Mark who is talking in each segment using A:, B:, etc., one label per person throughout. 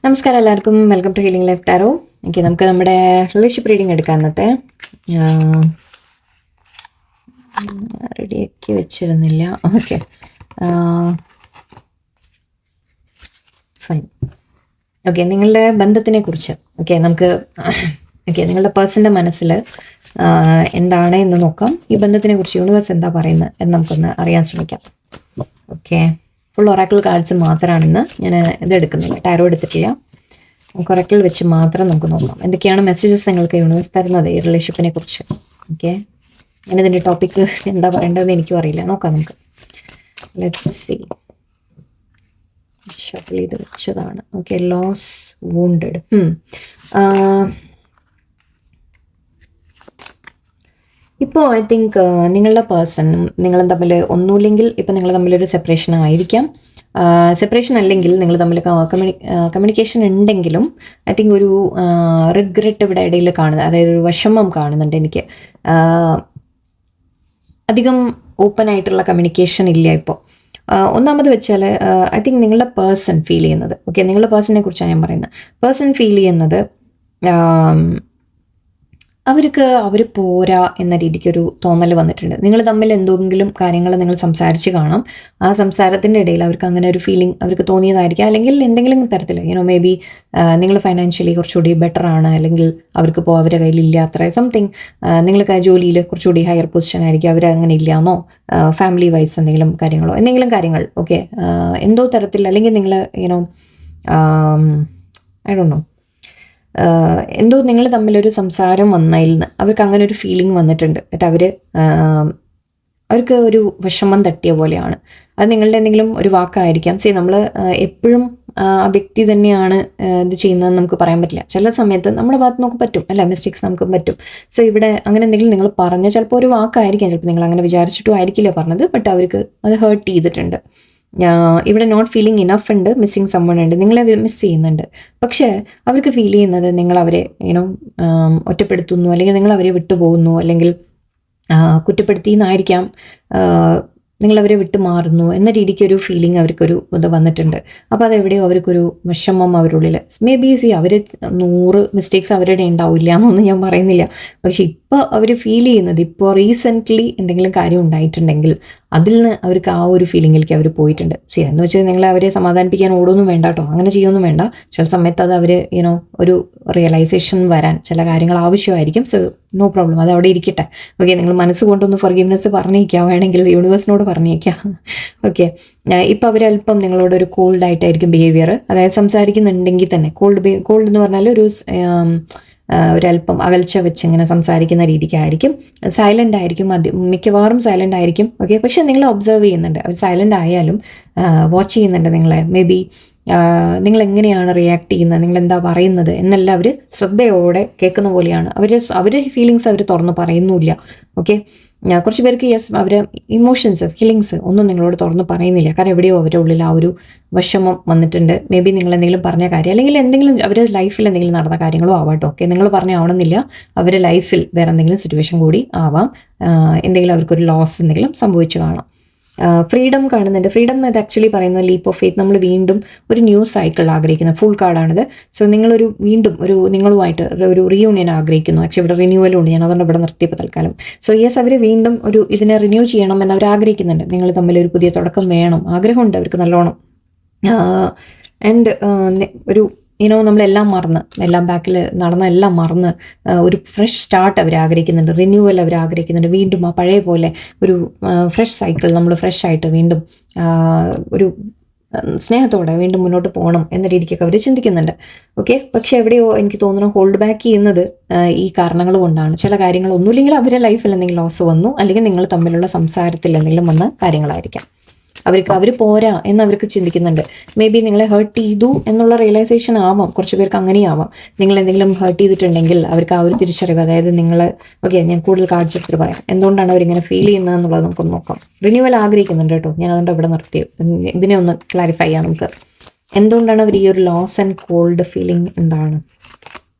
A: നമസ്കാരം എല്ലാവർക്കും. Welcome to healing life tarot. Okay, നമുക്ക് നമ്മുടെ റിലേഷൻഷിപ്പ് റീഡിംഗ് എടുക്കാം. അന്നത്തെ റെഡിയാക്കി വെച്ചിരുന്നില്ല. Okay, fine. ഓക്കെ, നിങ്ങളുടെ ബന്ധത്തിനെ കുറിച്ച് നിങ്ങളുടെ പേഴ്സൻ്റെ മനസ്സിൽ എന്താണ് എന്ന് നോക്കാം. ഈ ബന്ധത്തിനെ കുറിച്ച് യൂണിവേഴ്സ് എന്താ പറയുന്നത് എന്ന് നമുക്കൊന്ന് അറിയാൻ ശ്രമിക്കാം. ഓക്കെ, ഫുൾ ഒറാക്കിൾ കാർഡ്സ് മാത്രമാണെന്ന് ഞാൻ ഇതെടുക്കുന്നില്ല, ടാരോ എടുത്തിട്ടില്ല. ഒറാക്കിൾ വെച്ച് മാത്രം നമുക്ക് നോക്കാം എന്തൊക്കെയാണ് മെസ്സേജസ് നിങ്ങൾക്ക് യൂണിവേഴ്സ് തരുന്നത് ഈ റിലേഷൻഷിപ്പിനെ കുറിച്ച്. ഓക്കെ, ഞാനിതിൻ്റെ ടോപ്പിക്ക് എന്താ പറയേണ്ടതെന്ന് എനിക്കും അറിയില്ല. നോക്കാം നമുക്ക്. Let's see. ഷഫിൾ ചെയ്ത് വെച്ചതാണ്. Okay, loss wounded. ഇപ്പോൾ ഐ തിങ്ക് നിങ്ങളുടെ പേഴ്സണും നിങ്ങളും തമ്മിൽ ഒന്നുമില്ലെങ്കിൽ ഇപ്പം നിങ്ങൾ തമ്മിലൊരു സെപ്പറേഷൻ ആയിരിക്കാം. സെപ്പറേഷൻ അല്ലെങ്കിൽ നിങ്ങൾ തമ്മിൽ കമ്മ്യൂണിക്കേഷൻ ഉണ്ടെങ്കിലും ഐ തിങ്ക് ഒരു റിഗ്രറ്റ് ഇവിടെ ഇടയിൽ കാണുന്നത്, അതായത് ഒരു വിഷമം കാണുന്നുണ്ട് എനിക്ക്. അധികം ഓപ്പൺ ആയിട്ടുള്ള കമ്മ്യൂണിക്കേഷൻ ഇല്ല ഇപ്പോൾ. ഒന്നാമത് വെച്ചാൽ ഐ തിങ്ക് നിങ്ങളുടെ പേഴ്സൺ ഫീൽ ചെയ്യുന്നത്, ഓക്കെ, നിങ്ങളുടെ പേഴ്സണിനെ കുറിച്ചാണ് ഞാൻ പറയുന്നത്. പേഴ്സൺ ഫീൽ ചെയ്യുന്നത് അവർ പോരാ എന്ന രീതിക്കൊരു തോന്നൽ വന്നിട്ടുണ്ട്. നിങ്ങൾ തമ്മിൽ എന്തെങ്കിലും കാര്യങ്ങൾ നിങ്ങൾ സംസാരിച്ച് കാണാം. ആ സംസാരത്തിൻ്റെ ഇടയിൽ അവർക്ക് അങ്ങനെ ഒരു ഫീലിംഗ് അവർക്ക് തോന്നിയതായിരിക്കും. അല്ലെങ്കിൽ എന്തെങ്കിലും തരത്തിൽ മേ ബി നിങ്ങൾ ഫൈനാൻഷ്യലി കുറച്ചുകൂടി ബെറ്റർ ആണ്, അല്ലെങ്കിൽ അവർക്കിപ്പോൾ അവരുടെ കയ്യിലില്ല അത്ര സംതിങ്. നിങ്ങൾക്ക് ജോലിയിൽ കുറച്ചുകൂടി ഹയർ പൊസിഷൻ ആയിരിക്കും, അവർ അങ്ങനെ ഇല്ലയെന്നോ ഫാമിലി വൈസ് എന്തെങ്കിലും കാര്യങ്ങൾ ഓക്കെ, എന്തോ തരത്തിൽ, അല്ലെങ്കിൽ നിങ്ങൾ ഐ ഡോണ്ട് നോ, എന്തോ നിങ്ങൾ തമ്മിലൊരു സംസാരം വന്നതിൽ നിന്ന് അവർക്ക് അങ്ങനെ ഒരു ഫീലിംഗ് വന്നിട്ടുണ്ട്. എന്നിട്ട് അവർക്ക് ഒരു വിഷമം തട്ടിയ പോലെയാണ്. അത് നിങ്ങളുടെ എന്തെങ്കിലും ഒരു വാക്കായിരിക്കാം. നമ്മൾ എപ്പോഴും ആ വ്യക്തി തന്നെയാണ് ഇത് ചെയ്യുന്നതെന്ന് നമുക്ക് പറയാൻ പറ്റില്ല. ചില സമയത്ത് നമ്മുടെ ഭാഗത്ത് നമുക്ക് പറ്റും, അല്ല, മിസ്റ്റേക്സ് നമുക്ക് പറ്റും. ഇവിടെ അങ്ങനെ എന്തെങ്കിലും നിങ്ങൾ പറഞ്ഞ ചിലപ്പോൾ ഒരു വാക്കായിരിക്കാം, ചിലപ്പോൾ നിങ്ങൾ അങ്ങനെ വിചാരിച്ചിട്ടും ആയിരിക്കില്ല പറഞ്ഞത്, ബട്ട് അവർക്ക് അത് ഹേർട്ട് ചെയ്തിട്ടുണ്ട്. ഇവിടെ നോട്ട് ഫീലിംഗ് ഇനഫ് ഉണ്ട്, മിസ്സിങ് സമ്മൺ ഉണ്ട്, നിങ്ങളെ മിസ് ചെയ്യുന്നുണ്ട്. പക്ഷേ അവർക്ക് ഫീൽ ചെയ്യുന്നത് നിങ്ങൾ അവരെ ഒറ്റപ്പെടുത്തുന്നു, അല്ലെങ്കിൽ നിങ്ങൾ അവരെ വിട്ടുപോകുന്നു, അല്ലെങ്കിൽ കുറ്റപ്പെടുത്തിയെന്നായിരിക്കാം, നിങ്ങളവരെ വിട്ടു മാറുന്നു എന്ന രീതിക്കൊരു ഫീലിംഗ് അവർക്കൊരു ഇത് വന്നിട്ടുണ്ട്. അപ്പോൾ അതെവിടെയോ അവർക്കൊരു വിഷമം അവരുള്ളിൽ. മേ ബി അവർ 100 മിസ്റ്റേക്സ് അവരുടെ ഉണ്ടാവില്ല എന്നൊന്നും ഞാൻ പറയുന്നില്ല. പക്ഷെ ഇപ്പോൾ അവർ ഫീൽ ചെയ്യുന്നത്, ഇപ്പോൾ റീസെൻ്റ്ലി എന്തെങ്കിലും കാര്യം ഉണ്ടായിട്ടുണ്ടെങ്കിൽ അതിൽ നിന്ന് അവർക്ക് ആ ഒരു ഫീലിങ്ങിലേക്ക് അവർ പോയിട്ടുണ്ട്. എന്ന് വെച്ചാൽ നിങ്ങൾ അവരെ സമാധാനിപ്പിക്കാൻ ഓടൊന്നും വേണ്ട കേട്ടോ, അങ്ങനെ ചെയ്യൊന്നും വേണ്ട. ചില സമയത്ത് അത് അവർ ഒരു റിയലൈസേഷൻ വരാൻ ചില കാര്യങ്ങൾ ആവശ്യമായിരിക്കും. സോ നോ പ്രോബ്ലം, അത് അവിടെ ഇരിക്കട്ടെ. ഓക്കെ, നിങ്ങൾ മനസ്സുകൊണ്ടൊന്ന് ഫോർഗിവ്നെസ് പറഞ്ഞേക്കാം, വേണമെങ്കിൽ യൂണിവേഴ്സിനോട് പറഞ്ഞേക്കാം. ഓക്കെ, ഇപ്പോൾ അവരല്പം നിങ്ങളോടൊരു കോൾഡായിട്ടായിരിക്കും ബിഹേവിയർ, അതായത് സംസാരിക്കുന്നുണ്ടെങ്കിൽ തന്നെ കോൾഡ് എന്ന് പറഞ്ഞാൽ ഒരല്പം അകൽച്ച വെച്ച് ഇങ്ങനെ സംസാരിക്കുന്ന രീതിക്കായിരിക്കും. സൈലൻ്റ് ആയിരിക്കും, മിക്കവാറും സൈലൻ്റ് ആയിരിക്കും. ഓക്കെ, പക്ഷെ നിങ്ങൾ ഒബ്സർവ് ചെയ്യുന്നുണ്ട്, അവർ സൈലൻ്റ് ആയാലും വാച്ച് ചെയ്യുന്നുണ്ട് നിങ്ങളെ. മേ ബി നിങ്ങൾ എങ്ങനെയാണ് റിയാക്ട് ചെയ്യുന്നത്, നിങ്ങൾ എന്താ പറയുന്നത് എന്നെല്ലാം അവർ ശ്രദ്ധയോടെ കേൾക്കുന്ന പോലെയാണ്. അവരുടെ ഫീലിങ്സ് അവർ തുറന്ന് പറയുന്നില്ല. ഓക്കെ, കുറച്ച് പേർക്ക് അവരെ ഇമോഷൻസ് ഫീലിങ്സ് ഒന്നും നിങ്ങളോട് തുറന്ന് പറയുന്നില്ല. കാരണം എവിടെയോ അവരുടെ ഉള്ളിൽ ആ ഒരു വിഷമം വന്നിട്ടുണ്ട്. മേ ബി നിങ്ങൾ എന്തെങ്കിലും പറഞ്ഞ കാര്യം, അല്ലെങ്കിൽ എന്തെങ്കിലും അവരുടെ ലൈഫിൽ എന്തെങ്കിലും നടന്ന കാര്യങ്ങളോ ആവാട്ടോ. ഓക്കെ, നിങ്ങൾ പറഞ്ഞ ആവണമെന്നില്ല, അവരുടെ ലൈഫിൽ വേറെ എന്തെങ്കിലും സിറ്റുവേഷൻ കൂടി ആവാം, എന്തെങ്കിലും അവർക്കൊരു ലോസ് എന്തെങ്കിലും സംഭവിച്ചു കാണാം. ഫ്രീഡം കാണുന്നുണ്ട്. ഫ്രീഡം ഇത് ആക്ച്വലി പറയുന്നത് ലീപ്പ് ഓഫ് ഫെയ്ത്ത്. നമ്മൾ വീണ്ടും ഒരു ന്യൂ സൈക്കിൾ ആഗ്രഹിക്കുന്ന ഫുൾ കാർഡാണിത്. സോ നിങ്ങളൊരു വീണ്ടും നിങ്ങളുമായിട്ട് ഒരു റീയൂണിയൻ ആഗ്രഹിക്കുന്നു. ആക്ച്വലി ഇവിടെ റിന്യൂവലും ഉണ്ട്, ഞാൻ അതുകൊണ്ട് ഇവിടെ നിർത്തിയപ്പോൾ തൽക്കാലം. സോ അവർ വീണ്ടും ഇതിനെ റിന്യൂ ചെയ്യണം എന്ന് അവർ ആഗ്രഹിക്കുന്നുണ്ട്. നിങ്ങൾ തമ്മിൽ ഒരു പുതിയ തുടക്കം വേണം, ആഗ്രഹമുണ്ട് അവർക്ക് നല്ലോണം. ആൻഡ് നമ്മളെല്ലാം മറന്ന്, എല്ലാം ബാക്കിൽ നടന്ന എല്ലാം മറന്ന് ഒരു ഫ്രഷ് സ്റ്റാർട്ട് അവർ ആഗ്രഹിക്കുന്നുണ്ട്, റിന്യൂവൽ അവർ ആഗ്രഹിക്കുന്നുണ്ട്. വീണ്ടും ആ പഴയ പോലെ ഒരു ഫ്രഷ് സൈക്കിൾ, നമ്മൾ ഫ്രഷ് ആയിട്ട് വീണ്ടും ഒരു സ്നേഹത്തോടെ വീണ്ടും മുന്നോട്ട് പോകണം എന്ന രീതിക്കൊക്കെ അവർ ചിന്തിക്കുന്നുണ്ട്. ഓക്കെ, പക്ഷെ എവിടെയോ എനിക്ക് തോന്നുന്നു ഹോൾഡ് ബാക്ക് ചെയ്യുന്നത് ഈ കാരണങ്ങൾ കൊണ്ടാണ്. ചില കാര്യങ്ങൾ ഒന്നുമില്ലെങ്കിൽ അവരുടെ ലൈഫിൽ എന്തെങ്കിലും ലോസ് വന്നു, അല്ലെങ്കിൽ നിങ്ങൾ തമ്മിലുള്ള സംസാരത്തിൽ എന്തെങ്കിലും വന്ന കാര്യങ്ങളായിരിക്കാം. അവർ പോരാ എന്ന് അവർക്ക് ചിന്തിക്കുന്നുണ്ട്. മേ ബി നിങ്ങളെ ഹേർട്ട് ചെയ്തു എന്നുള്ള റിയലൈസേഷൻ ആവാം, കുറച്ച് പേർക്ക് അങ്ങനെയാവാം. നിങ്ങൾ എന്തെങ്കിലും ഹേർട്ട് ചെയ്തിട്ടുണ്ടെങ്കിൽ അവർക്ക് ആ ഒരു തിരിച്ചറിവ്, അതായത് ഓക്കെ, ഞാൻ കൂടുതൽ കാർഡ്സ് എടുത്തിട്ട് പറയാം എന്തുകൊണ്ടാണ് അവരിങ്ങനെ ഫീൽ ചെയ്യുന്നത് എന്നുള്ളത് നമുക്കൊന്ന് നോക്കാം. റിന്യൂവൽ ആഗ്രഹിക്കുന്നുണ്ട് കേട്ടോ, ഞാൻ അതുകൊണ്ട് ഇവിടെ നിർത്തി. ഇതിനെ ഒന്ന് ക്ലാരിഫൈ ചെയ്യാം നമുക്ക്. എന്തുകൊണ്ടാണ് അവർ ഈ ഒരു ലോസ് ആൻഡ് കോൾഡ് ഫീലിംഗ് എന്താണ്?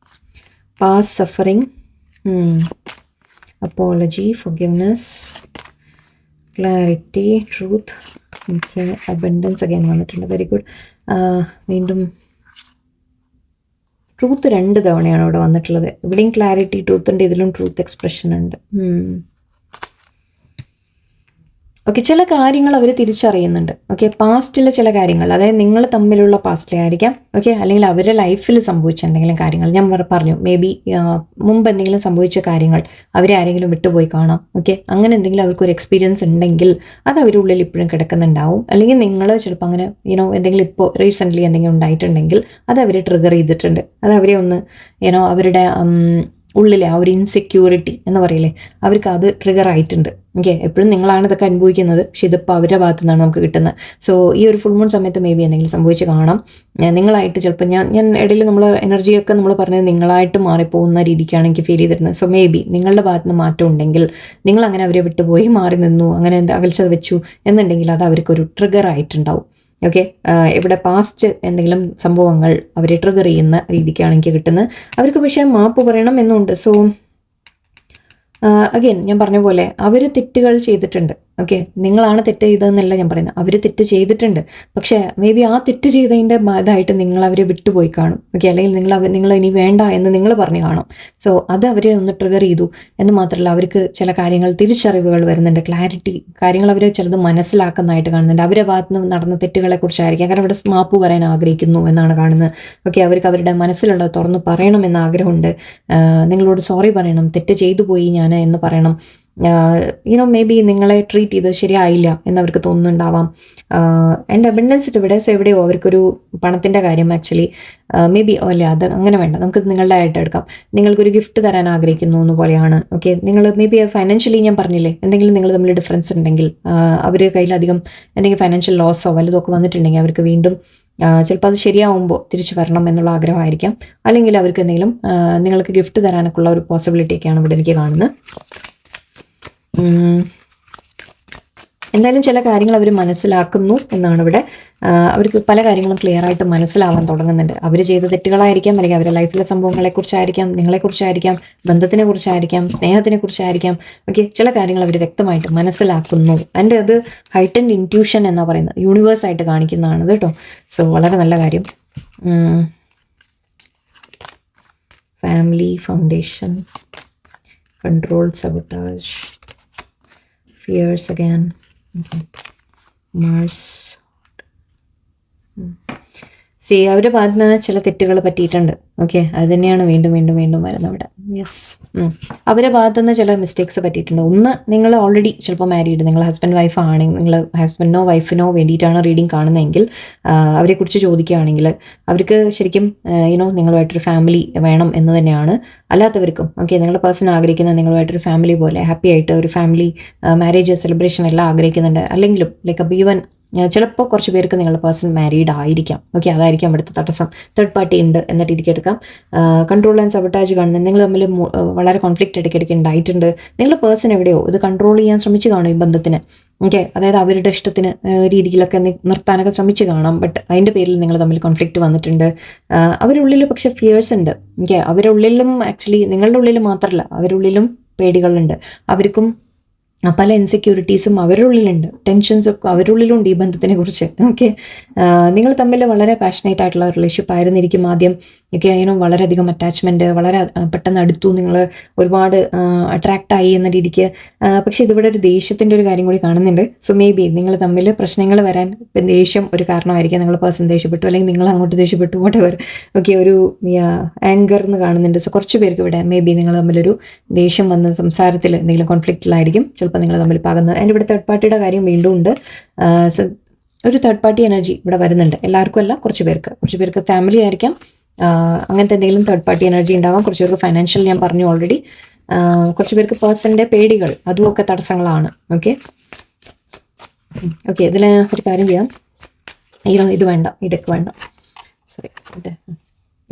A: Past suffering, apology, forgiveness, clarity, truth. Okay, abundance again വന്നിട്ടുണ്ട്. Very good. വീണ്ടും ട്രൂത്ത് 2 തവണയാണ് ഇവിടെ വന്നിട്ടുള്ളത്. ഇവിടെയും ക്ലാരിറ്റി ട്രൂത്ത് ഉണ്ട്, ഇതിലും ട്രൂത്ത് എക്സ്പ്രഷൻ ഉണ്ട്. ഓക്കെ, ചില കാര്യങ്ങൾ അവർ തിരിച്ചറിയുന്നുണ്ട്. ഓക്കെ, പാസ്റ്റിലെ ചില കാര്യങ്ങൾ, അതായത് നിങ്ങൾ തമ്മിലുള്ള പാസ്റ്റിലെ ആയിരിക്കാം. ഓക്കെ, അല്ലെങ്കിൽ അവരുടെ ലൈഫിൽ സംഭവിച്ച എന്തെങ്കിലും കാര്യങ്ങൾ ഞാൻ പറഞ്ഞു, മേ ബി മുമ്പ് എന്തെങ്കിലും സംഭവിച്ച കാര്യങ്ങൾ അവരെ ആരെങ്കിലും വിട്ടുപോയി കാണാം. ഓക്കെ, അങ്ങനെ എന്തെങ്കിലും അവർക്കൊരു എക്സ്പീരിയൻസ് ഉണ്ടെങ്കിൽ അത് അവരുടെ ഉള്ളിൽ ഇപ്പോഴും കിടക്കുന്നുണ്ടാവും. അല്ലെങ്കിൽ നിങ്ങൾ ചിലപ്പോൾ അങ്ങനെ എന്തെങ്കിലും ഇപ്പോൾ റീസെൻ്റ്ലി എന്തെങ്കിലും ഉണ്ടായിട്ടുണ്ടെങ്കിൽ അത് അവരെ ട്രിഗർ ചെയ്തിട്ടുണ്ട്. അത് അവരെ ഒന്ന് അവരുടെ ഉള്ളിലെ ആ ഒരു ഇൻസെക്യൂരിറ്റി എന്ന് പറയില്ലേ, അവർക്ക് അത് ട്രിഗർ ആയിട്ടുണ്ട്. ഓക്കെ, എപ്പോഴും നിങ്ങളാണ് ഇതൊക്കെ അനുഭവിക്കുന്നത്, പക്ഷെ ഇതിപ്പോൾ അവരുടെ ഭാഗത്തു നിന്നാണ് നമുക്ക് കിട്ടുന്നത്. സോ ഈ ഒരു ഫുൾ മൂൺ സമയത്ത് മേ ബി എന്തെങ്കിലും സംഭവിച്ച് കാണാം. നിങ്ങളായിട്ട് ചിലപ്പോൾ ഞാൻ ഇടയിൽ നമ്മൾ എനർജിയൊക്കെ നമ്മൾ പറഞ്ഞത് നിങ്ങളായിട്ട് മാറിപ്പോകുന്ന രീതിക്കാണ് എനിക്ക് ഫീൽ ചെയ്തിരുന്നത്. സോ മേ ബി നിങ്ങളുടെ ഭാഗത്ത് നിന്ന് മാറ്റം ഉണ്ടെങ്കിൽ, നിങ്ങൾ അങ്ങനെ അവരെ വിട്ടുപോയി മാറി നിന്നു, അങ്ങനെ അകൽച്ച വെച്ചു എന്നുണ്ടെങ്കിൽ അത് അവർക്കൊരു ട്രിഗർ ആയിട്ടുണ്ടാവും. ഓക്കെ, ഇവിടെ പാസ്റ്റ് എന്തെങ്കിലും സംഭവങ്ങൾ അവരെ ട്രിഗർ ചെയ്യുന്ന രീതിക്കാണ് എനിക്ക് കിട്ടുന്നത്. അവർക്ക് പക്ഷേ മാപ്പ് പറയണം എന്നുണ്ട്. സോ അഗെയിൻ ഞാൻ പറഞ്ഞ പോലെ അവർ തെറ്റുകൾ ചെയ്തിട്ടുണ്ട്. ഓക്കെ, നിങ്ങളാണ് തെറ്റ് ചെയ്തതെന്നല്ല ഞാൻ പറയുന്നത്, അവർ തെറ്റ് ചെയ്തിട്ടുണ്ട്. പക്ഷേ മേ ബി ആ തെറ്റ് ചെയ്തതിൻ്റെ ഇതായിട്ട് നിങ്ങൾ അവരെ വിട്ടുപോയി കാണും. ഓക്കെ, അല്ലെങ്കിൽ നിങ്ങൾ ഇനി വേണ്ട എന്ന് നിങ്ങൾ പറഞ്ഞു കാണും. സോ അത് അവരെ ഒന്ന് ട്രിഗർ ചെയ്തു എന്ന് മാത്രമല്ല, അവർക്ക് ചില കാര്യങ്ങൾ തിരിച്ചറിവുകൾ വരുന്നുണ്ട്, ക്ലാരിറ്റി, കാര്യങ്ങൾ അവർ ചിലത് മനസ്സിലാക്കുന്നതായിട്ട് കാണുന്നുണ്ട്. അവരുടെ ഭാഗത്ത് നിന്ന് നടന്ന തെറ്റുകളെക്കുറിച്ചായിരിക്കാം, കാരണം അവിടെ മാപ്പ് പറയാൻ ആഗ്രഹിക്കുന്നു എന്നാണ് കാണുന്നത്. ഓക്കെ, അവർക്ക് അവരുടെ മനസ്സിലുള്ളത് തുറന്ന് പറയണമെന്ന് ആഗ്രഹമുണ്ട്. നിങ്ങളോട് സോറി പറയണം, തെറ്റ് ചെയ്തു പോയി ഞാൻ എന്ന് പറയണം. മേ ബി നിങ്ങളെ ട്രീറ്റ് ചെയ്ത് ശരിയായില്ല എന്നവർക്ക് തോന്നുന്നുണ്ടാവാം. എൻ്റെ അബണ്ടൻസ് ഇവിടെ എവിടെയോ അവർക്കൊരു പണത്തിൻ്റെ കാര്യം ആക്ച്വലി മേ ബി അല്ല, അത് അങ്ങനെ വേണ്ട, നമുക്ക് നിങ്ങളുടെ ആയിട്ട് എടുക്കാം. നിങ്ങൾക്കൊരു ഗിഫ്റ്റ് തരാൻ ആഗ്രഹിക്കുന്നു എന്ന് പോലെയാണ്. ഓക്കെ, നിങ്ങൾ മേ ബി ഫൈനാൻഷ്യലി ഞാൻ പറഞ്ഞില്ലേ, എന്തെങ്കിലും നിങ്ങൾ തമ്മിൽ ഡിഫറൻസ് ഉണ്ടെങ്കിൽ, അവർ കയ്യിലധികം എന്തെങ്കിലും ഫൈനാൻഷ്യൽ ലോസോ വല്ലതൊക്കെ വന്നിട്ടുണ്ടെങ്കിൽ അവർക്ക് വീണ്ടും ചിലപ്പോൾ അത് ശരിയാവുമ്പോൾ തിരിച്ചു വരണം എന്നുള്ള ആഗ്രഹമായിരിക്കാം. അല്ലെങ്കിൽ അവർക്ക് എന്തെങ്കിലും നിങ്ങൾക്ക് ഗിഫ്റ്റ് തരാനൊക്കെ ഉള്ള ഒരു പോസിബിലിറ്റിയൊക്കെയാണ് ഇവിടെ എനിക്ക് കാണുന്നത്. എന്തായാലും ചില കാര്യങ്ങൾ അവർ മനസ്സിലാക്കുന്നു എന്നാണ് ഇവിടെ. അവർക്ക് പല കാര്യങ്ങളും ക്ലിയർ ആയിട്ട് മനസ്സിലാവാൻ തുടങ്ങുന്നുണ്ട്. അവർ ചെയ്ത തെറ്റുകളായിരിക്കാം, അല്ലെങ്കിൽ അവരുടെ ലൈഫിലെ സംഭവങ്ങളെക്കുറിച്ചായിരിക്കാം, നിങ്ങളെക്കുറിച്ചായിരിക്കാം, ബന്ധത്തിനെ കുറിച്ചായിരിക്കാം, സ്നേഹത്തിനെ കുറിച്ചായിരിക്കാം. ഓക്കെ, ചില കാര്യങ്ങൾ അവർ വ്യക്തമായിട്ട് മനസ്സിലാക്കുന്നു. എൻ്റെ അത് ഹൈറ്റൻഡ് ഇൻറ്റ്യൂഷൻ എന്നാ പറയുന്നത്, യൂണിവേഴ്സായിട്ട് കാണിക്കുന്നതാണ് കേട്ടോ. സോ വളരെ നല്ല കാര്യം. Family foundation, control, sabotage, fears again. Okay. Mars. സി അവരുടെ ഭാഗത്ത് നിന്ന് ചില തെറ്റുകൾ പറ്റിയിട്ടുണ്ട്. ഓക്കെ, അത് തന്നെയാണ് വീണ്ടും വീണ്ടും വീണ്ടും വരുന്നത് ഇവിടെ. യെസ്, അവരുടെ ഭാഗത്തു നിന്ന് ചില മിസ്റ്റേക്സ് പറ്റിയിട്ടുണ്ട്. ഒന്ന്, നിങ്ങൾ ഓൾറെഡി ചിലപ്പോൾ മാരീഡ്, നിങ്ങൾ ഹസ്ബൻഡ് വൈഫ് ആണെങ്കിൽ, നിങ്ങൾ ഹസ്ബൻഡിനോ വൈഫിനോ വേണ്ടിയിട്ടാണ് റീഡിങ് കാണുന്നതെങ്കിൽ അവരെക്കുറിച്ച് ചോദിക്കുകയാണെങ്കിൽ അവർക്ക് ശരിക്കും നിങ്ങളുമായിട്ടൊരു ഫാമിലി വേണം എന്ന് തന്നെയാണ്. അല്ലാത്തവർക്കും ഓക്കെ, നിങ്ങളുടെ പേഴ്സൺ ആഗ്രഹിക്കുന്ന നിങ്ങളുമായിട്ടൊരു ഫാമിലി പോലെ ഹാപ്പി ആയിട്ട് ഒരു ഫാമിലി മാരേജ് സെലിബ്രേഷൻ എല്ലാം ആഗ്രഹിക്കുന്നുണ്ട്. അല്ലെങ്കിലും ലൈക്ക് അപ്പ് ഈവൻ ചിലപ്പോൾ കുറച്ച് പേർക്ക് നിങ്ങളുടെ പേഴ്സൺ മാരീഡ് ആയിരിക്കാം. ഓക്കെ, അതായിരിക്കാം ഇവിടുത്തെ തടസ്സം. തേർഡ് പാർട്ടി ഉണ്ട് എന്ന രീതിക്ക് എടുക്കാം. കൺട്രോൾ ആൻഡ് സബോട്ടാജ് കാണുന്നത്, നിങ്ങൾ തമ്മിൽ വളരെ കോൺഫ്ലിക്റ്റ് ഇടയ്ക്കിടയ്ക്ക് ഉണ്ടായിട്ടുണ്ട്. നിങ്ങളുടെ പേഴ്സൺ എവിടെയോ ഇത് കൺട്രോൾ ചെയ്യാൻ ശ്രമിച്ചു കാണും ഈ ബന്ധത്തിന്. ഓക്കെ, അതായത് അവരുടെ ഇഷ്ടത്തിന് രീതിയിലൊക്കെ നിർത്താനൊക്കെ ശ്രമിച്ചു കാണാം. ബട്ട് അതിൻ്റെ പേരിൽ നിങ്ങൾ തമ്മിൽ കോൺഫ്ലിക്റ്റ് വന്നിട്ടുണ്ട്. അവരുടെ ഉള്ളിൽ പക്ഷേ ഫിയേഴ്സ് ഉണ്ട്. ഓക്കെ, അവരുടെ ഉള്ളിലും ആക്ച്വലി നിങ്ങളുടെ ഉള്ളിൽ മാത്രമല്ല, അവരുടെ ഉള്ളിലും പേടികളുണ്ട്. അവർക്കും പല ഇൻസെക്യൂരിറ്റീസും അവരുടെ ഉള്ളിലുണ്ട്, ടെൻഷൻസ് ഒക്കെ അവരുടെ ഉള്ളിലുണ്ട് ഈ ബന്ധത്തിനെ കുറിച്ച്. ഓക്കെ, നിങ്ങൾ തമ്മിൽ വളരെ പാഷനേറ്റ് ആയിട്ടുള്ള റിലേഷൻഷിപ്പ് ആയിരുന്നിരിക്കും ആദ്യം. ഒക്കെ വളരെയധികം അറ്റാച്ച്മെൻറ്റ്, വളരെ പെട്ടെന്ന് അടുത്തു, നിങ്ങൾ ഒരുപാട് അട്രാക്റ്റായി എന്ന രീതിക്ക്. പക്ഷേ ഇതിവിടെ ഒരു ദേഷ്യത്തിൻ്റെ ഒരു കാര്യം കൂടി കാണുന്നുണ്ട്. സോ മേ ബി നിങ്ങൾ തമ്മിൽ പ്രശ്നങ്ങൾ വരാൻ ദേഷ്യം ഒരു കാരണമായിരിക്കാം. നിങ്ങൾ പേഴ്സൺ ദേഷ്യപ്പെട്ടു, അല്ലെങ്കിൽ നിങ്ങൾ അങ്ങോട്ട് ദേഷ്യപ്പെട്ടു, വോട്ടെവർ. ഓക്കെ, ഒരു ആങ്കർ എന്ന് കാണുന്നുണ്ട്. സോ കുറച്ച് പേർക്ക് ഇവിടെ മേ ബി നിങ്ങൾ തമ്മിലൊരു ദേഷ്യം വന്ന് സംസാരത്തിൽ എന്തെങ്കിലും കോൺഫ്ലിക്റ്റിലായിരിക്കും ചിലപ്പോൾ നിങ്ങൾ തമ്മിൽ പാകുന്നത്. അതിൻ്റെ ഇവിടെ തേർഡ് പാർട്ടിയുടെ കാര്യം വീണ്ടും ഉണ്ട്. ഒരു തേർഡ് പാർട്ടി എനർജി ഇവിടെ വരുന്നുണ്ട്. എല്ലാവർക്കും അല്ല, കുറച്ച് പേർക്ക് ഫാമിലി ആയിരിക്കാം, അങ്ങനത്തെ എന്തെങ്കിലും തേർഡ് പാർട്ടി എനർജി ഉണ്ടാവാം. കുറച്ച് പേർക്ക് ഫൈനാൻഷ്യൽ ഞാൻ പറഞ്ഞു ഓൾറെഡി. കുറച്ച് പേർക്ക് പേഴ്സണിൻ്റെ പേടികൾ, അതുമൊക്കെ തടസ്സങ്ങളാണ്. ഓക്കെ, ഇതിൽ ഒരു കാര്യം ചെയ്യാം. ഇത് വേണ്ട, ഇടയ്ക്ക് വേണ്ട, സോറി.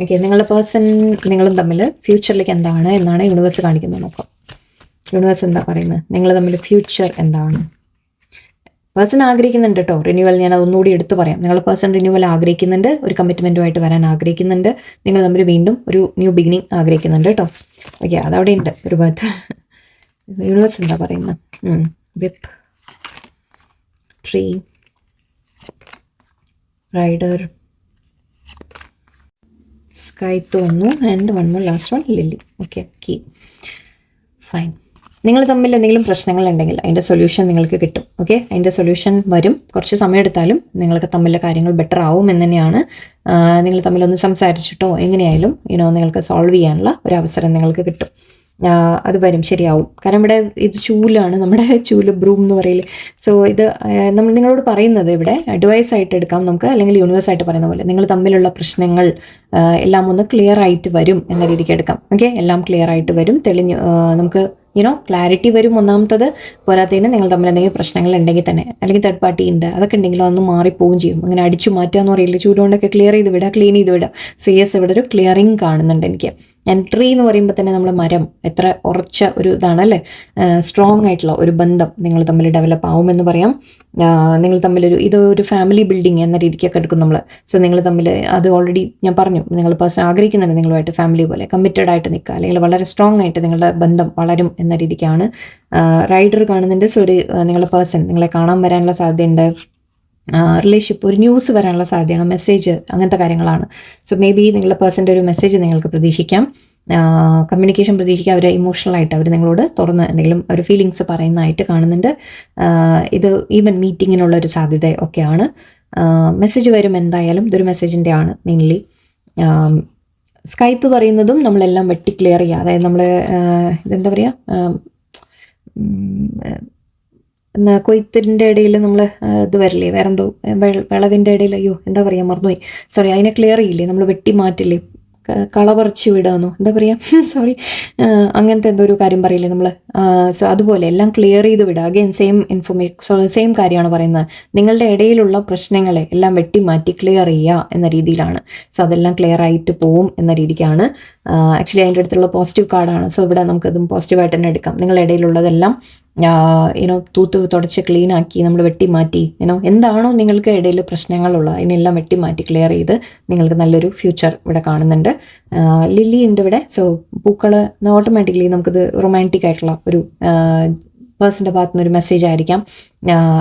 A: ഓക്കെ, നിങ്ങളുടെ പേഴ്സൺ നിങ്ങളും തമ്മിൽ ഫ്യൂച്ചറിലേക്ക് എന്താണ് എന്നാണ് യൂണിവേഴ്സ് കാണിക്കുന്നത്. നോക്കാം യൂണിവേഴ്സ് എന്താ പറയുന്നത്, നിങ്ങൾ തമ്മിൽ ഫ്യൂച്ചർ എന്താണ്. പേഴ്സൺ ആഗ്രഹിക്കുന്നുണ്ട് കേട്ടോ റിന്യൂവൽ. ഞാൻ അതൊന്നുകൂടി എടുത്ത് പറയാം. നിങ്ങൾ പേഴ്സൺ റിന്യൂവൽ ആഗ്രഹിക്കുന്നുണ്ട്, ഒരു കമ്മിറ്റ്മെൻറ്റുമായിട്ട് വരാൻ ആഗ്രഹിക്കുന്നുണ്ട്, നിങ്ങൾ തമ്മിൽ വീണ്ടും ഒരു ന്യൂ ബിഗിനിങ് ആഗ്രഹിക്കുന്നുണ്ട് കേട്ടോ. ഓക്കെ, അതവിടെ ഉണ്ട് ഒരു ഭാഗത്ത്. യൂണിവേഴ്സ് എന്താ പറയുന്നത്. വിപ്പ്, ട്രീ, റൈഡർ, സ്കൈത്ത് വന്നു and one more last one lily. Okay, key. Fine. നിങ്ങൾ തമ്മിൽ എന്തെങ്കിലും പ്രശ്നങ്ങളുണ്ടെങ്കിൽ അതിൻ്റെ സൊല്യൂഷൻ നിങ്ങൾക്ക് കിട്ടും. ഓക്കെ, അതിൻ്റെ സൊല്യൂഷൻ വരും. കുറച്ച് സമയം എടുത്താലും നിങ്ങൾക്ക് തമ്മിലെ കാര്യങ്ങൾ ബെറ്റർ ആവും എന്ന് തന്നെയാണ്. നിങ്ങൾ തമ്മിലൊന്ന് സംസാരിച്ചിട്ടോ എങ്ങനെയായാലും നിങ്ങൾക്ക് സോൾവ് ചെയ്യാനുള്ള ഒരു അവസരം നിങ്ങൾക്ക് കിട്ടും. അത് വരും, ശരിയാവും. കാരണം ഇവിടെ ഇത് ചൂലാണ്, നമ്മുടെ ചൂല് ബ്രൂം എന്ന് പറയില്ലേ. സോ ഇത് നമ്മൾ നിങ്ങളോട് പറയുന്നത് ഇവിടെ അഡ്വൈസ് ആയിട്ട് എടുക്കാം നമുക്ക്, അല്ലെങ്കിൽ യൂണിവേഴ്സ് ആയിട്ട് പറയുന്ന പോലെ നിങ്ങൾ തമ്മിലുള്ള പ്രശ്നങ്ങൾ എല്ലാം ഒന്ന് ക്ലിയർ ആയിട്ട് വരും എന്ന രീതിക്ക് എടുക്കാം. ഓക്കെ, എല്ലാം ക്ലിയർ ആയിട്ട് വരും, തെളിഞ്ഞ് നമുക്ക് ക്ലാരിറ്റി വരും. ഒന്നാമത്തത് പോരാത്തതിന് നിങ്ങൾ തമ്മിൽ എന്തെങ്കിലും പ്രശ്നങ്ങൾ ഉണ്ടെങ്കിൽ തന്നെ, അല്ലെങ്കിൽ തേർഡ് പാർട്ടി ഉണ്ട്, അതൊക്കെ ഉണ്ടെങ്കിൽ അതൊന്ന് മാറിപ്പോവും ചെയ്യും. അങ്ങനെ അടിച്ചു മാറ്റുക എന്ന് പറയില്ല, ചൂടുകൊണ്ടൊക്കെ ക്ലിയർ ചെയ്ത് വിടുക, ക്ലീൻ ചെയ്ത് വിടുക. സോ യെസ്, ഇവിടെ ഒരു ക്ലിയറിങ് കാണുന്നുണ്ട് എനിക്ക്. ട്രീ എന്ന് പറയുമ്പോൾ തന്നെ നമ്മൾ മരം എത്ര ഉറച്ച ഒരു ഇതാണല്ലേ, സ്ട്രോങ് ആയിട്ടുള്ള ഒരു ബന്ധം നിങ്ങൾ തമ്മിൽ ഡെവലപ്പ് ആവുമെന്ന് പറയാം. നിങ്ങൾ തമ്മിലൊരു ഇതൊരു ഫാമിലി ബിൽഡിംഗ് എന്ന രീതിക്കൊക്കെ എടുക്കും നമ്മൾ. സോ നിങ്ങൾ തമ്മിൽ അത് ഓൾറെഡി ഞാൻ പറഞ്ഞു, നിങ്ങൾ പേഴ്സൺ ആഗ്രഹിക്കുന്നുണ്ട് നിങ്ങളുമായിട്ട് ഫാമിലി പോലെ കമ്മിറ്റഡ് ആയിട്ട് നിൽക്കുക, അല്ലെങ്കിൽ വളരെ സ്ട്രോങ് ആയിട്ട് നിങ്ങളുടെ ബന്ധം വളരും എന്ന രീതിക്കാണ്. റൈഡർ കാണുന്നുണ്ട്. സോ ഒരു നിങ്ങളുടെ പേഴ്സൺ നിങ്ങളെ കാണാൻ വരാനുള്ള സാധ്യതയുണ്ട്. റിലേഷൻഷിപ്പ്, ഒരു ന്യൂസ് വരാനുള്ള സാധ്യതയാണ്, മെസ്സേജ്, അങ്ങനത്തെ കാര്യങ്ങളാണ്. സോ മേ ബി നിങ്ങളുടെ പേഴ്സൻ്റെ ഒരു മെസ്സേജ് നിങ്ങൾക്ക് പ്രതീക്ഷിക്കാം, കമ്മ്യൂണിക്കേഷൻ പ്രതീക്ഷിക്കാം. അവർ ഇമോഷണലായിട്ട് അവർ നിങ്ങളോട് തുറന്ന് എന്തെങ്കിലും ഒരു ഫീലിങ്സ് പറയുന്നതായിട്ട് കാണുന്നുണ്ട്. ഇത് ഈവൻ മീറ്റിങ്ങിനുള്ള ഒരു സാധ്യത ഒക്കെയാണ്. മെസ്സേജ് വരും എന്തായാലും, ഇതൊരു മെസ്സേജിൻ്റെ ആണ് മെയിൻലി. സ്കൈത്ത് പറയുന്നതും നമ്മളെല്ലാം വെട്ടി ക്ലിയർ ചെയ്യുക, അതായത് നമ്മൾ ഇതെന്താ പറയുക, കൊയ്ത്തിൻ്റെ ഇടയിൽ നമ്മൾ ഇത് വരില്ലേ, വേറെന്തോ വിളവിൻ്റെ ഇടയിൽ, അയ്യോ എന്താ പറയുക മറന്നുപോയി, സോറി, അതിനെ ക്ലിയർ ചെയ്യില്ലേ നമ്മൾ, വെട്ടി മാറ്റില്ലേ, കള പറിച്ച് വിടാന്നോ എന്താ പറയുക, സോറി, അങ്ങനത്തെ എന്തോ ഒരു കാര്യം പറയില്ലേ നമ്മൾ. സോ അതുപോലെ എല്ലാം ക്ലിയർ ചെയ്ത് വിടുക. അഗെയിൻ സെയിം കാര്യമാണ് പറയുന്നത്. നിങ്ങളുടെ ഇടയിലുള്ള പ്രശ്നങ്ങളെ എല്ലാം വെട്ടി മാറ്റി ക്ലിയർ ചെയ്യുക എന്ന രീതിയിലാണ്. സോ അതെല്ലാം ക്ലിയർ ആയിട്ട് പോവും എന്ന രീതിക്കാണ്. ആക്ച്വലി അതിൻ്റെ അടുത്തുള്ള പോസിറ്റീവ് കാർഡാണ്. സോ ഇവിടെ നമുക്കതും പോസിറ്റീവായിട്ട് തന്നെ എടുക്കാം. നിങ്ങളുടെ ഇടയിലുള്ളതെല്ലാം തൂത്ത് തുടച്ച് ക്ലീൻ ആക്കി നമ്മൾ വെട്ടി മാറ്റി, എന്താണോ നിങ്ങൾക്ക് ഇടയിൽ പ്രശ്നങ്ങളുള്ളത് അതിനെല്ലാം വെട്ടി മാറ്റി ക്ലിയർ ചെയ്ത് നിങ്ങൾക്ക് നല്ലൊരു ഫ്യൂച്ചർ ഇവിടെ കാണുന്നുണ്ട്. ലില്ലി ഉണ്ട് ഇവിടെ. സോ പൂക്കൾ ഓട്ടോമാറ്റിക്കലി നമുക്കിത് റൊമാൻറ്റിക് ആയിട്ടുള്ള ഒരു പേഴ്സൻ്റെ ഭാഗത്തു നിന്നൊരു മെസ്സേജ് ആയിരിക്കാം,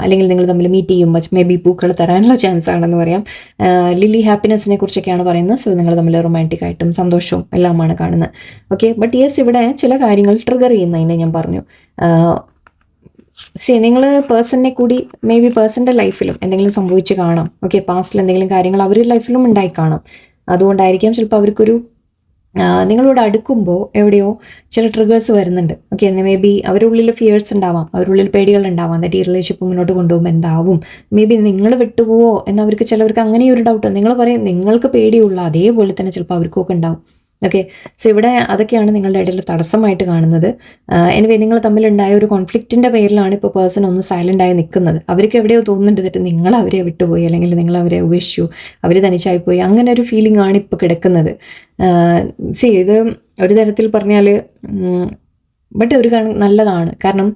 A: അല്ലെങ്കിൽ നിങ്ങൾ തമ്മിൽ മീറ്റ് ചെയ്യുമ്പോൾ മേ ബി പൂക്കൾ തരാനുള്ള ചാൻസ് ആണെന്ന് പറയാം. ലില്ലി ഹാപ്പിനെസ്സിനെ കുറിച്ചൊക്കെയാണ് പറയുന്നത്. സോ നിങ്ങൾ തമ്മിൽ റൊമാൻറ്റിക് ആയിട്ടും സന്തോഷവും എല്ലാമാണ് കാണുന്നത്. ഓക്കെ, ബട്ട് യെസ്, ഇവിടെ ചില കാര്യങ്ങൾ ട്രിഗർ ചെയ്യുന്നതിനെ ഞാൻ പറഞ്ഞു. നിങ്ങൾ പേഴ്സണിനെ കൂടി മേ ബി പേഴ്സൻ്റെ ലൈഫിലും എന്തെങ്കിലും സംഭവിച്ച് കാണാം. ഓക്കെ, പാസ്റ്റിൽ എന്തെങ്കിലും കാര്യങ്ങൾ അവരുടെ ലൈഫിലും ഉണ്ടായി കാണാം. അതുകൊണ്ടായിരിക്കാം ചിലപ്പോൾ അവർക്കൊരു നിങ്ങളോട് അടുക്കുമ്പോൾ എവിടെയോ ചില ട്രിഗേഴ്സ് വരുന്നുണ്ട്. ഓക്കെ, മേ ബി അവരുടെ ഉള്ളിൽ ഫിയേഴ്സ് ഉണ്ടാവാം, അവരുടെ ഉള്ളിൽ പേടികൾ ഉണ്ടാവാം. എന്നിട്ട് ഈ റിലേഷൻഷിപ്പ് മുന്നോട്ട് കൊണ്ടുപോകുമ്പോൾ എന്താവും, മേ ബി നിങ്ങൾ വിട്ടുപോവോ എന്നവർക്ക് ചിലവർക്ക് അങ്ങനെ ഒരു ഡൗട്ട്. നിങ്ങൾ പറയും നിങ്ങൾക്ക് പേടിയുള്ള അതേപോലെ തന്നെ ചിലപ്പോൾ അവർക്കൊക്കെ ഉണ്ടാവും. ഓക്കെ, സോ ഇവിടെ അതൊക്കെയാണ് നിങ്ങളുടെ ഇടയിൽ തടസ്സമായിട്ട് കാണുന്നത്. എനിവേ നിങ്ങൾ തമ്മിലുണ്ടായ ഒരു കോൺഫ്ലിക്റ്റിൻ്റെ പേരിലാണ് ഇപ്പോൾ പേഴ്സൺ ഒന്ന് സൈലൻ്റ് ആയി നിൽക്കുന്നത്. അവർക്ക് എവിടെയോ തോന്നുന്നുണ്ട് തെറ്റ്, നിങ്ങൾ അവരെ വിട്ടുപോയി, അല്ലെങ്കിൽ നിങ്ങൾ അവരെ ഉപേക്ഷിച്ചു, അവർ തനിച്ചായിപ്പോയി, അങ്ങനെ ഒരു ഫീലിംഗ് ആണ് ഇപ്പോൾ കിടക്കുന്നത്. ഇത് ഒരു തരത്തിൽ പറഞ്ഞാൽ ബട്ട് ഒരു നല്ലതാണ്. കാരണം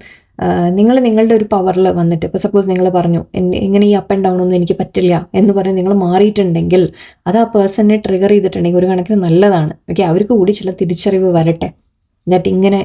A: നിങ്ങൾ നിങ്ങളുടെ ഒരു പവറിൽ വന്നിട്ട്, ഇപ്പോൾ സപ്പോസ് നിങ്ങൾ പറഞ്ഞു ഇങ്ങനെ ഈ അപ്പ് ആൻഡ് ഡൗൺ ഒന്നും എനിക്ക് പറ്റില്ല എന്ന് പറഞ്ഞ് നിങ്ങൾ മാറിയിട്ടുണ്ടെങ്കിൽ അത് ആ പേഴ്സണിനെ ട്രിഗർ ചെയ്തിട്ടുണ്ടെങ്കിൽ ഒരു കണക്കിന് നല്ലതാണ്. ഓക്കെ, അവർക്ക് കൂടി ചില തിരിച്ചറിവ് വരട്ടെ. എന്നിട്ട് ഇങ്ങനെ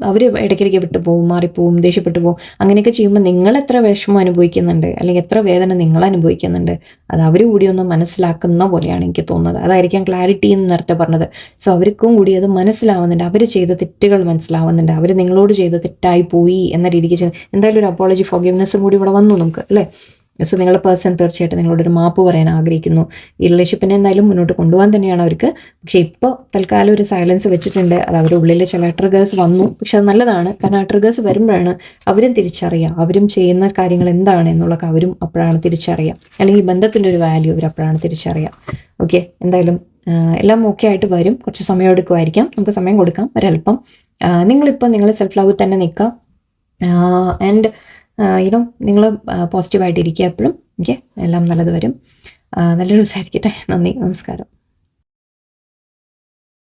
A: അവർ ഇടയ്ക്കിടയ്ക്ക് വിട്ടു പോവും, മാറിപ്പോവും, ദേഷ്യപ്പെട്ടു പോവും. അങ്ങനെയൊക്കെ ചെയ്യുമ്പോൾ നിങ്ങൾ എത്ര വിഷമം അനുഭവിക്കുന്നുണ്ട്, അല്ലെങ്കിൽ എത്ര വേദന നിങ്ങൾ അനുഭവിക്കുന്നുണ്ട്, അത് അവർ കൂടി ഒന്ന് മനസ്സിലാക്കുന്ന പോലെയാണ് എനിക്ക് തോന്നുന്നത്. അതായിരിക്കാം ക്ലാരിറ്റി എന്ന് നേരത്തെ പറഞ്ഞത്. സോ അവർക്കും കൂടി അത് മനസ്സിലാവുന്നുണ്ട്, അവർ ചെയ്ത തെറ്റുകൾ മനസ്സിലാവുന്നുണ്ട്, അവർ നിങ്ങളോട് ചെയ്ത തെറ്റായി പോയി എന്ന രീതിക്ക് എന്തായാലും ഒരു അപ്പോളജി, ഫോർഗിവ്നെസ്സും കൂടി ഇവിടെ വന്നു നമുക്ക്, അല്ലേ. സോ നിങ്ങളുടെ പേഴ്സൺ തീർച്ചയായിട്ടും നിങ്ങളോടൊരു മാപ്പ് പറയാൻ ആഗ്രഹിക്കുന്നു. ഈ റിലേഷൻഷിപ്പിനെ എന്തായാലും മുന്നോട്ട് കൊണ്ടുപോകാൻ തന്നെയാണ് അവർക്ക്. പക്ഷേ ഇപ്പോൾ തൽക്കാലം ഒരു സൈലൻസ് വെച്ചിട്ടുണ്ട്. അത് അവരുടെ ഉള്ളിൽ ചില ട്രിഗേഴ്സ് വന്നു. പക്ഷെ അത് നല്ലതാണ്. കാരണം ആ ട്രിഗേഴ്സ് വരുമ്പോഴാണ് അവരും തിരിച്ചറിയുക, അവരും ചെയ്യുന്ന കാര്യങ്ങൾ എന്താണ് എന്നുള്ളതൊക്കെ അവരും അപ്പോഴാണ് തിരിച്ചറിയുക. അല്ലെങ്കിൽ ബന്ധത്തിൻ്റെ ഒരു വാല്യൂ അവർ അപ്പോഴാണ് തിരിച്ചറിയുക. ഓക്കെ, എന്തായാലും എല്ലാം ഓക്കെ ആയിട്ട് വരും. കുറച്ച് സമയം എടുക്കുമായിരിക്കാം, നമുക്ക് സമയം കൊടുക്കാം ഒരല്പം. നിങ്ങളിപ്പോൾ നിങ്ങൾ സെൽഫ് ലവ് തന്നെ നിൽക്കുക. ആൻഡ് നിങ്ങൾ പോസിറ്റീവായിട്ടിരിക്കുക എപ്പോഴും. ഓക്കെ, എല്ലാം നല്ലത് വരും. നല്ലൊരു ദിവസമായിരിക്കട്ടെ. നന്ദി, നമസ്കാരം.